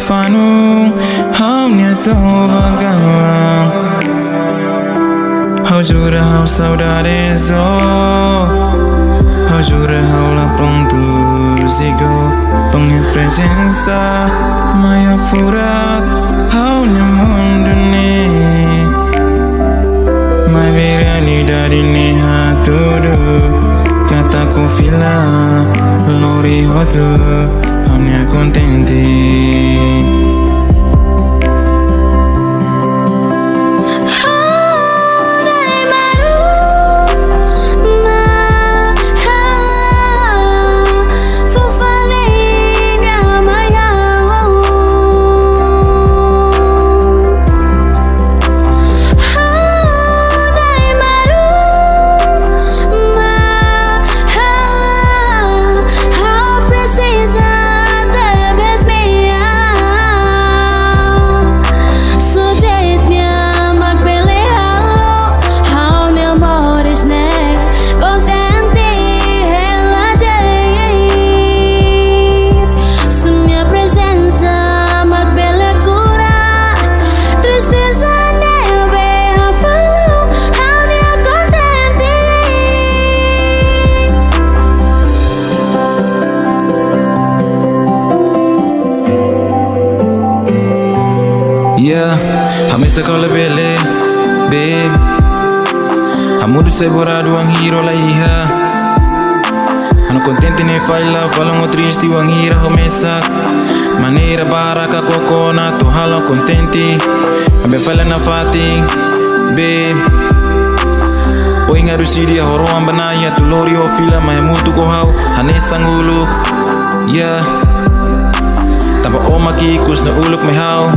fanu hau nia to bagalang hau jura hau saudade zo hau jura hau la prontur zigo pengen presença maya furat hau nia mundo ni mai berani dari ni haturu kataku fila lori hotu hanya contenti. Yeah, hamisa kau lebih le, babe. Hamudu se borado ang hero la iha. Ano contente ne faila, falong o triste ang hira homesak. Maneira baraka kokona, to halong contente. Ambe faila na fating, babe. O inga rusidi a horo ambanaya, tu lori o fila mahemutu ko hau, hanesang uluk. Yeah. Tanpa oma kikus na uluk me hau